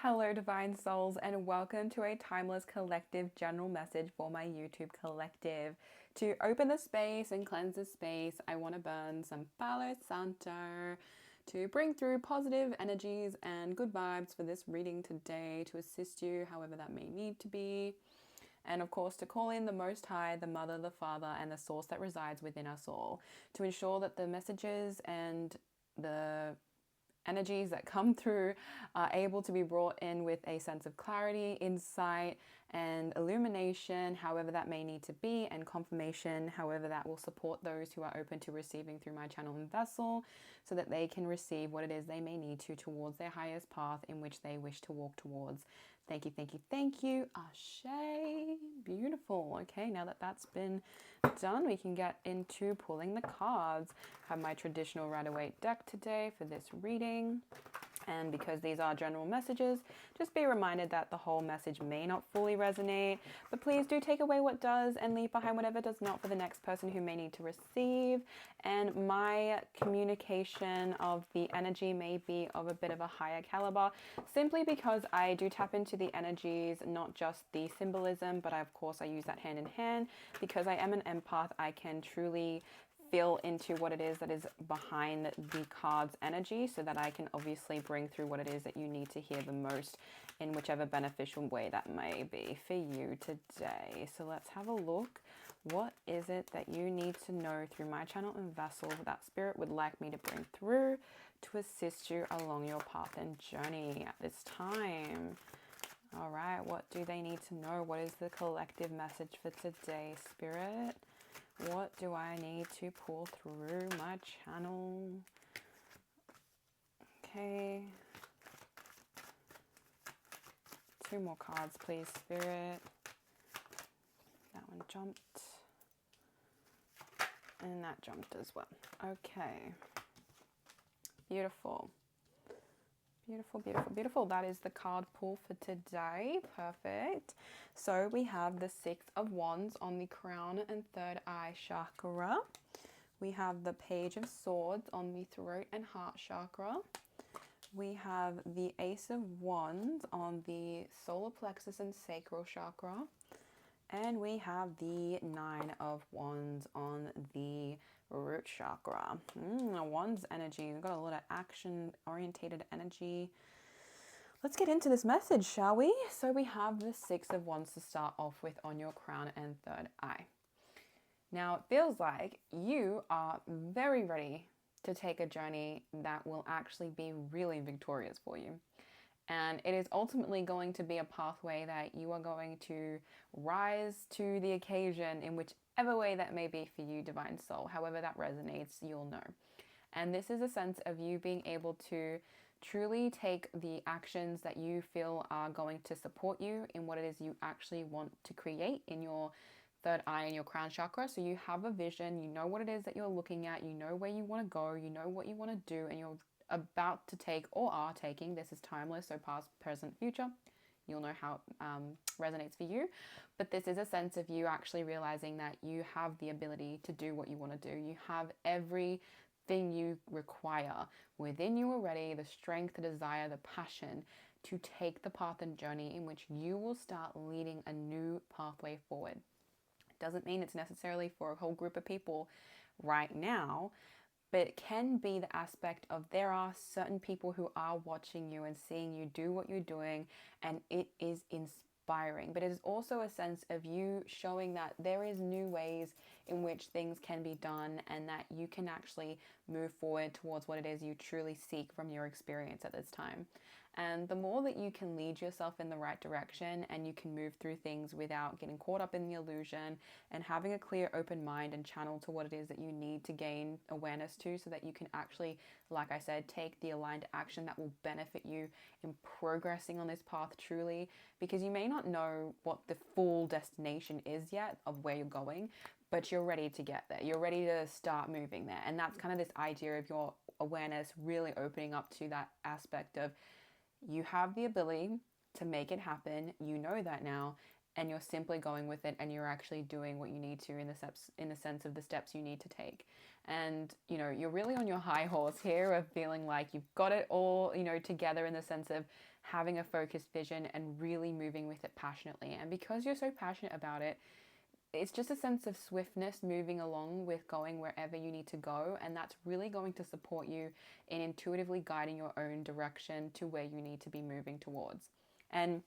Hello, Divine Souls, and welcome to a timeless collective general message for my YouTube collective. To open the space and cleanse the space, I want to burn some Palo Santo to bring through positive energies and good vibes for this reading today to assist you however that may need to be. And of course, to call in the Most High, the Mother, the Father, and the source that resides within us all to ensure that the messages and the energies that come through are able to be brought in with a sense of clarity, insight, and illumination, however that may need to be, and confirmation, however that will support those who are open to receiving through my channel and vessel, so that they can receive what it is they may need to towards their highest path in which they wish to walk towards. Thank you, thank you, thank you. Ashe. Beautiful. Okay, now that that's been done, we can get into pulling the cards. I have my traditional Rider-Waite deck today for this reading. And because these are general messages, just be reminded that the whole message may not fully resonate, but please do take away what does and leave behind whatever does not for the next person who may need to receive. And my communication of the energy may be of a bit of a higher caliber, simply because I do tap into the energies, not just the symbolism, but of course I use that hand in hand. Because I am an empath, I can truly feel into what it is that is behind the card's energy, so that I can obviously bring through what it is that you need to hear the most in whichever beneficial way that may be for you today. So let's have a look. What is it that you need to know through my channel and vessel that Spirit would like me to bring through to assist you along your path and journey at this time? All right, what do they need to know? What is the collective message for today, Spirit? What do I need to pull through my channel? Okay. 2 more cards, please, Spirit. That one jumped. And that jumped as well. Okay. Beautiful. Beautiful, beautiful, beautiful. That is the card pull for today. Perfect. So we have the 6 of Wands on the crown and third eye chakra. We have the Page of Swords on the throat and heart chakra. We have the Ace of Wands on the solar plexus and sacral chakra. And we have the 9 of Wands on the root chakra. Wands energy. We've got a lot of action-orientated energy. Let's get into this message, shall we? So we have the 6 of Wands to start off with on your crown and third eye. Now, it feels like you are very ready to take a journey that will actually be really victorious for you. And it is ultimately going to be a pathway that you are going to rise to the occasion in whichever way that may be for you, Divine Soul. However that resonates, you'll know. And this is a sense of you being able to truly take the actions that you feel are going to support you in what it is you actually want to create in your third eye and your crown chakra. So you have a vision, you know what it is that you're looking at, you know where you want to go, you know what you want to do, and you're about to take or are taking. This is timeless, so past, present, future. You'll know how it resonates for you. But this is a sense of you actually realizing that you have the ability to do what you want to do. You have everything you require within you already, the strength, the desire, the passion to take the path and journey in which you will start leading a new pathway forward. It doesn't mean it's necessarily for a whole group of people right now, but it can be the aspect of there are certain people who are watching you and seeing you do what you're doing, and it is inspiring. But it is also a sense of you showing that there is new ways in which things can be done, and that you can actually move forward towards what it is you truly seek from your experience at this time. And the more that you can lead yourself in the right direction and you can move through things without getting caught up in the illusion and having a clear, open mind and channel to what it is that you need to gain awareness to, so that you can actually, like I said, take the aligned action that will benefit you in progressing on this path truly, because you may not know what the full destination is yet of where you're going, but you're ready to get there. You're ready to start moving there. And that's kind of this idea of your awareness really opening up to that aspect of you have the ability to make it happen. You know that now, and you're simply going with it, and you're actually doing what you need to in the steps, in the sense of the steps you need to take. And you know, you're really on your high horse here of feeling like you've got it all, you know, together, in the sense of having a focused vision and really moving with it passionately. And because you're so passionate about it, it's just a sense of swiftness, moving along with going wherever you need to go, and that's really going to support you in intuitively guiding your own direction to where you need to be moving towards. And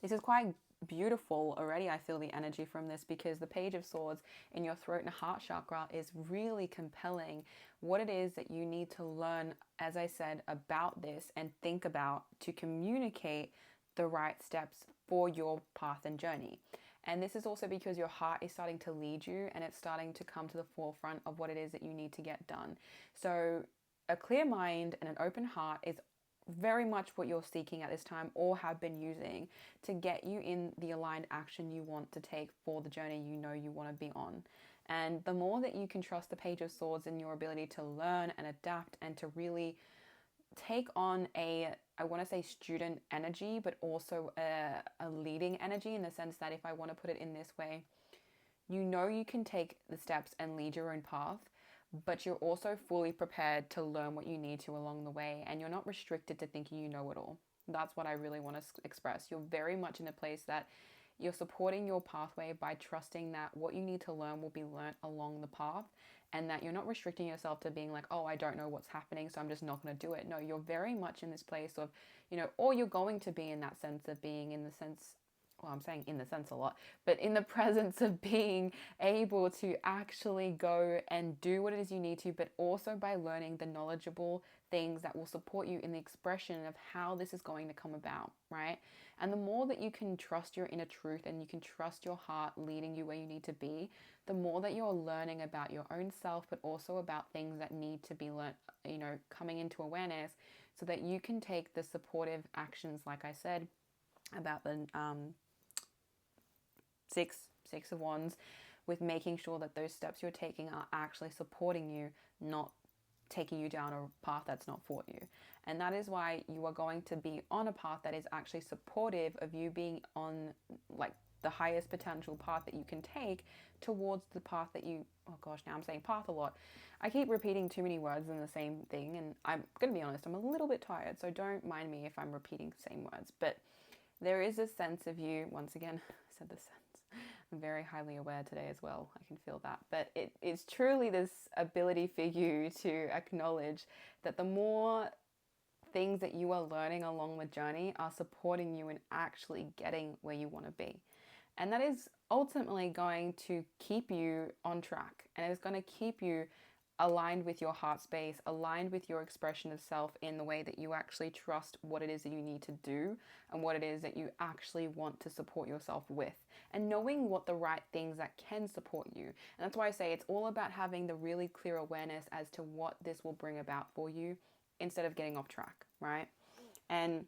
this is quite beautiful already. I feel the energy from this, because the Page of Swords in your throat and heart chakra is really compelling what it is that you need to learn, as I said, about this and think about to communicate the right steps for your path and journey. And this is also because your heart is starting to lead you, and it's starting to come to the forefront of what it is that you need to get done. So a clear mind and an open heart is very much what you're seeking at this time, or have been using, to get you in the aligned action you want to take for the journey you know you want to be on. And the more that you can trust the Page of Swords in your ability to learn and adapt, and to really take on a, I want to say student energy, but also a leading energy, in the sense that, if I want to put it in this way, you know you can take the steps and lead your own path, but you're also fully prepared to learn what you need to along the way, and you're not restricted to thinking you know it all. That's what I really want to express. You're very much in a place that you're supporting your pathway by trusting that what you need to learn will be learnt along the path, and that you're not restricting yourself to being like, oh, I don't know what's happening, so I'm just not going to do it. No, you're very much in this place of, you know, or you're going to be in that sense of being in the sense, well, I'm saying in the sense a lot, but in the presence of being able to actually go and do what it is you need to, but also by learning the knowledgeable things that will support you in the expression of how this is going to come about, right? And the more that you can trust your inner truth, and you can trust your heart leading you where you need to be, the more that you're learning about your own self, but also about things that need to be learned, you know, coming into awareness, so that you can take the supportive actions, like I said, about the six of wands, with making sure that those steps you're taking are actually supporting you, not taking you down a path that's not for you. And that is why you are going to be on a path that is actually supportive of you being on, like, the highest potential path that you can take towards the path that you, oh gosh, now I'm saying path a lot. I keep repeating too many words in the same thing, and I'm going to be honest, I'm a little bit tired, so don't mind me if I'm repeating the same words. But there is a sense of you, once again, I said the sense, I'm very highly aware today as well, I can feel that. But it's truly this ability for you to acknowledge that the more things that you are learning along the journey are supporting you in actually getting where you want to be. And that is ultimately going to keep you on track, and it's going to keep you aligned with your heart space, aligned with your expression of self, in the way that you actually trust what it is that you need to do, and what it is that you actually want to support yourself with, and knowing what the right things that can support you. And that's why I say it's all about having the really clear awareness as to what this will bring about for you, instead of getting off track, right? And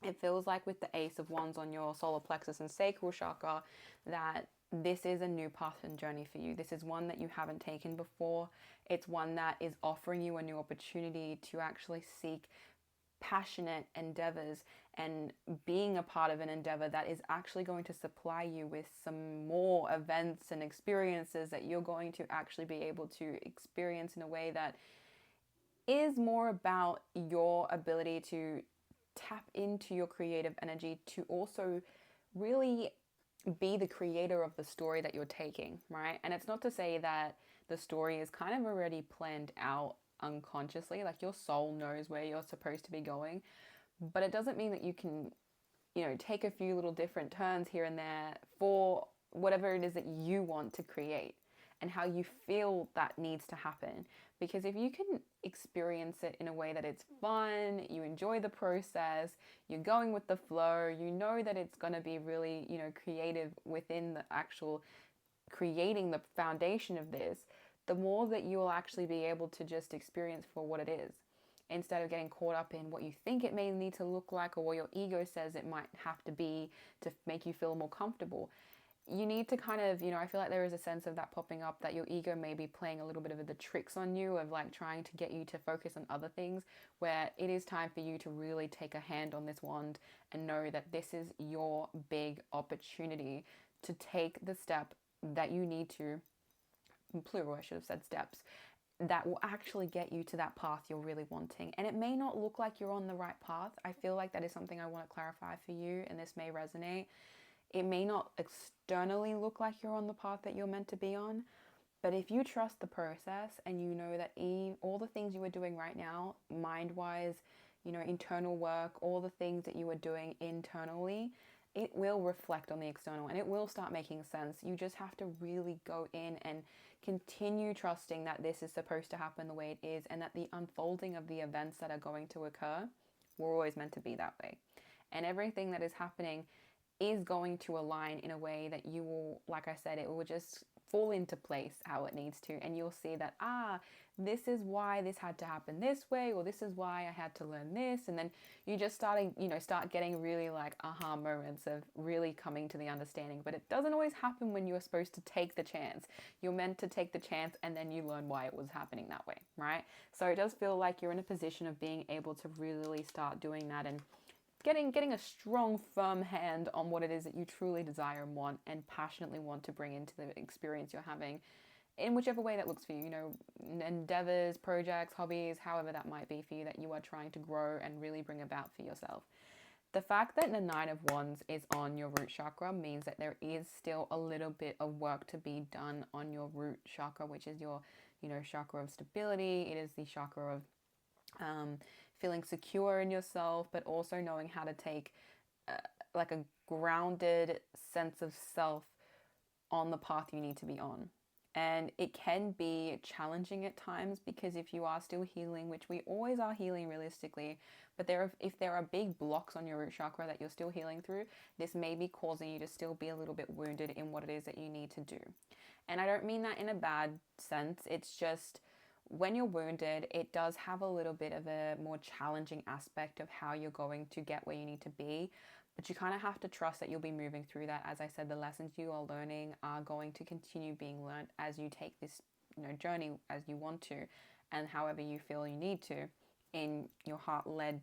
it feels like with the Ace of Wands on your solar plexus and sacral chakra, that this is a new path and journey for you. This is one that you haven't taken before. It's one that is offering you a new opportunity to actually seek passionate endeavors, and being a part of an endeavor that is actually going to supply you with some more events and experiences that you're going to actually be able to experience in a way that is more about your ability to tap into your creative energy, to also really be the creator of the story that you're taking, right? And it's not to say that the story is kind of already planned out unconsciously, like your soul knows where you're supposed to be going, but it doesn't mean that you can, you know, take a few little different turns here and there for whatever it is that you want to create and how you feel that needs to happen. Because if you can experience it in a way that it's fun, you enjoy the process, you're going with the flow, you know that it's going to be really, you know, creative within the actual creating the foundation of this, the more that you will actually be able to just experience for what it is, instead of getting caught up in what you think it may need to look like, or what your ego says it might have to be to make you feel more comfortable. you need to kind of, I feel like there is a sense of that popping up, that your ego may be playing a little bit of the tricks on you, of like trying to get you to focus on other things, where it is time for you to really take a hand on this wand and know that this is your big opportunity to take the step that you need to, in plural, I should have said steps, that will actually get you to that path you're really wanting. And it may not look like you're on the right path. I feel like that is something I want to clarify for you, and this may resonate. It may not externally look like you're on the path that you're meant to be on, but if you trust the process and you know that all the things you are doing right now, mind-wise, internal work, all the things that you are doing internally, it will reflect on the external and it will start making sense. You just have to really go in and continue trusting that this is supposed to happen the way it is, and that the unfolding of the events that are going to occur were always meant to be that way. And everything that is happening is going to align in a way that you will, like I said, it will just fall into place how it needs to. And you'll see that, this is why this had to happen this way, or this is why I had to learn this. And then you just start getting really like aha moments of really coming to the understanding. But it doesn't always happen when you're supposed to take the chance. You're meant to take the chance and then you learn why it was happening that way, right? So it does feel like you're in a position of being able to really start doing that and getting a strong, firm hand on what it is that you truly desire and want and passionately want to bring into the experience you're having, in whichever way that looks for you, endeavors, projects, hobbies, however that might be for you, that you are trying to grow and really bring about for yourself. The fact that the Nine of Wands is on your root chakra means that there is still a little bit of work to be done on your root chakra, which is your, chakra of stability. It is the chakra of feeling secure in yourself, but also knowing how to take like a grounded sense of self on the path you need to be on. And it can be challenging at times, because if you are still healing, which we always are healing realistically, but if there are big blocks on your root chakra that you're still healing through, this may be causing you to still be a little bit wounded in what it is that you need to do. And I don't mean that in a bad sense. It's just, when you're wounded, it does have a little bit of a more challenging aspect of how you're going to get where you need to be. But you kind of have to trust that you'll be moving through that. As I said, the lessons you are learning are going to continue being learned as you take this, journey as you want to, and however you feel you need to, in your heart-led,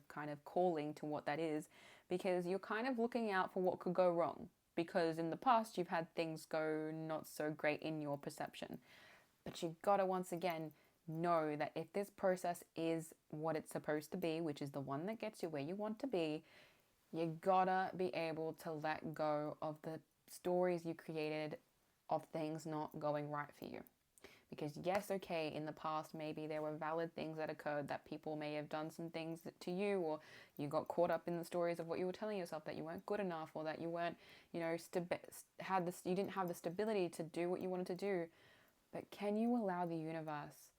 kind of calling to what that is, because you're kind of looking out for what could go wrong. Because in the past, you've had things go not so great in your perception. But you gotta, once again, know that if this process is what it's supposed to be, which is the one that gets you where you want to be, you gotta be able to let go of the stories you created of things not going right for you. Because yes, okay, in the past, maybe there were valid things that occurred, that people may have done some things to you, or you got caught up in the stories of what you were telling yourself, that you weren't good enough, or that you weren't, you didn't have the stability to do what you wanted to do. But can you allow the universe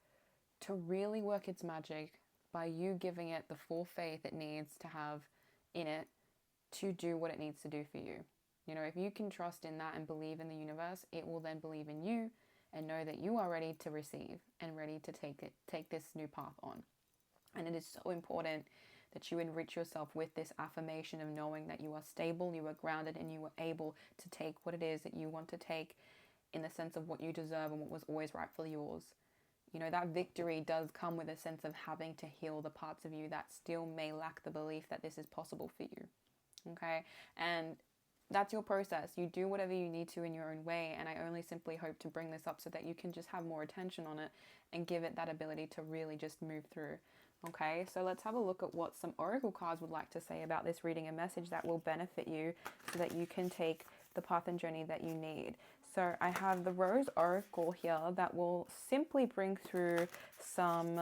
to really work its magic by you giving it the full faith it needs to have in it to do what it needs to do for you? If you can trust in that and believe in the universe, it will then believe in you and know that you are ready to receive and ready to take this new path on. And it is so important that you enrich yourself with this affirmation of knowing that you are stable, you are grounded, and you are able to take what it is that you want to take, in the sense of what you deserve and what was always rightfully yours. That victory does come with a sense of having to heal the parts of you that still may lack the belief that this is possible for you. Okay? And that's your process. You do whatever you need to in your own way. And I only simply hope to bring this up so that you can just have more attention on it and give it that ability to really just move through. Okay, so let's have a look at what some oracle cards would like to say about this reading, a message that will benefit you so that you can take the path and journey that you need. So I have the Rose Oracle here that will simply bring through some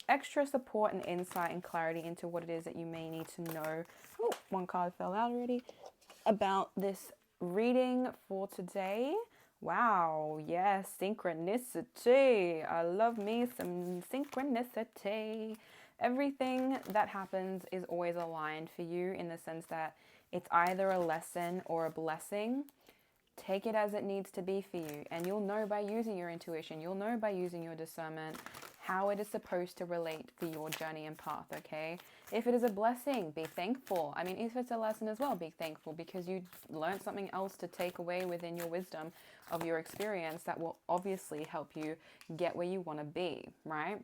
extra support and insight and clarity into what it is that you may need to know. Oh, one card fell out already. About this reading for today. Wow, yes, synchronicity. I love me some synchronicity. Everything that happens is always aligned for you, in the sense that it's either a lesson or a blessing. Take it as it needs to be for you, and you'll know by using your intuition, you'll know by using your discernment how it is supposed to relate for your journey and path, okay? If it is a blessing, be thankful. I mean, if it's a lesson as well, be thankful because you learned something else to take away within your wisdom of your experience that will obviously help you get where you want to be, right?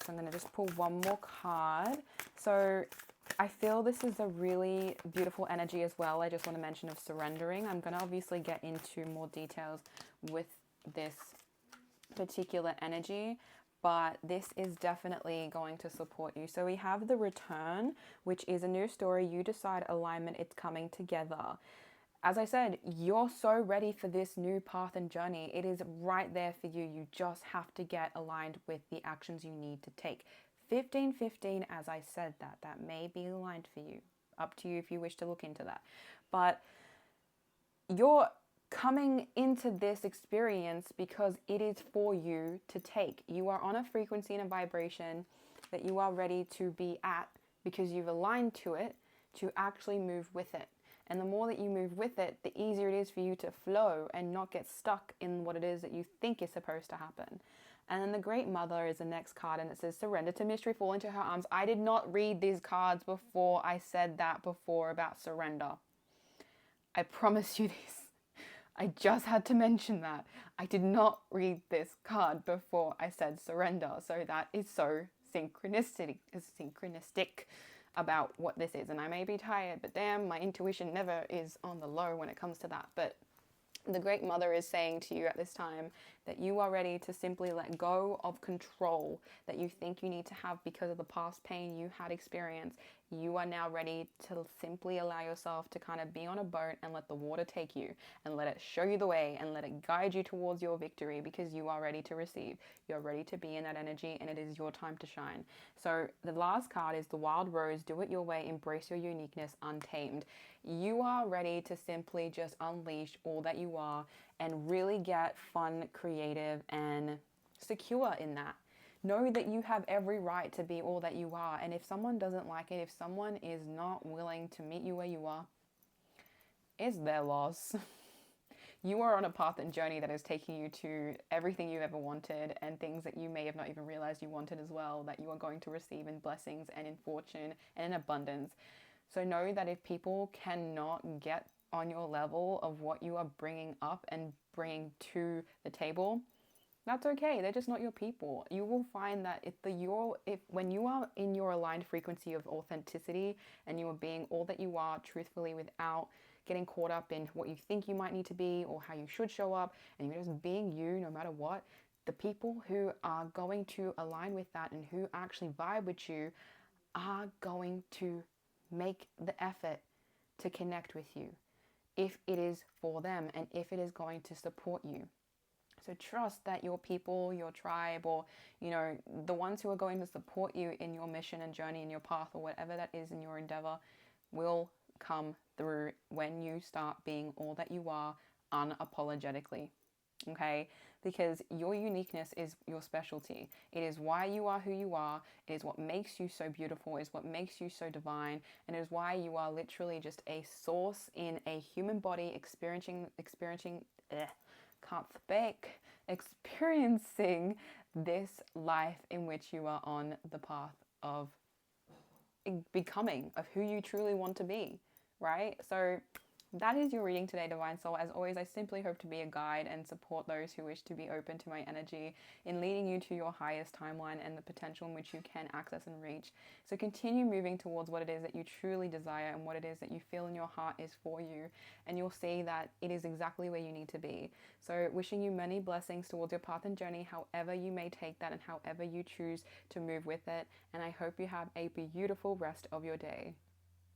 So I'm going to just pull one more card. So I feel this is a really beautiful energy as well. I just want to mention of surrendering. I'm going to obviously get into more details with this particular energy, but this is definitely going to support you. So we have the return, which is a new story. You decide alignment, it's coming together. As I said, you're so ready for this new path and journey. It is right there for you. You just have to get aligned with the actions you need to take. 15-15, as I said, that may be aligned for you. Up to you if you wish to look into that. But you're coming into this experience because it is for you to take. You are on a frequency and a vibration that you are ready to be at because you've aligned to it to actually move with it. And the more that you move with it, the easier it is for you to flow and not get stuck in what it is that you think is supposed to happen. And then the Great Mother is the next card, and it says, surrender to mystery, fall into her arms. I did not read these cards before I said that before about surrender. I promise you this. I just had to mention that. I did not read this card before I said surrender. So that is so synchronistic about what this is. And I may be tired, but damn, my intuition never is on the low when it comes to that. But the Great Mother is saying to you at this time that you are ready to simply let go of control that you think you need to have because of the past pain you had experienced. You are now ready to simply allow yourself to kind of be on a boat and let the water take you and let it show you the way and let it guide you towards your victory because you are ready to receive. You're ready to be in that energy and it is your time to shine. So the last card is the Wild Rose. Do it your way. Embrace your uniqueness untamed. You are ready to simply just unleash all that you are and really get fun, creative, and secure in that. Know that you have every right to be all that you are. And if someone doesn't like it, if someone is not willing to meet you where you are, it's their loss. You are on a path and journey that is taking you to everything you've ever wanted and things that you may have not even realized you wanted as well, that you are going to receive in blessings and in fortune and in abundance. So know that if people cannot get on your level of what you are bringing up and bringing to the table, that's okay. They're just not your people. You will find that when you are in your aligned frequency of authenticity and you are being all that you are truthfully without getting caught up in what you think you might need to be or how you should show up, and you're just being you no matter what, the people who are going to align with that and who actually vibe with you are going to make the effort to connect with you if it is for them and if it is going to support you. So trust that your people, your tribe, or, the ones who are going to support you in your mission and journey in your path or whatever that is in your endeavor will come through when you start being all that you are unapologetically. Okay? Because your uniqueness is your specialty. It is why you are who you are. It is what makes you so beautiful. It is what makes you so divine. And it is why you are literally just a source in a human body experiencing this life in which you are on the path of becoming, of who you truly want to be, right? So that is your reading today, Divine Soul. As always, I simply hope to be a guide and support those who wish to be open to my energy in leading you to your highest timeline and the potential in which you can access and reach. So continue moving towards what it is that you truly desire and what it is that you feel in your heart is for you. And you'll see that it is exactly where you need to be. So wishing you many blessings towards your path and journey, however you may take that and however you choose to move with it. And I hope you have a beautiful rest of your day.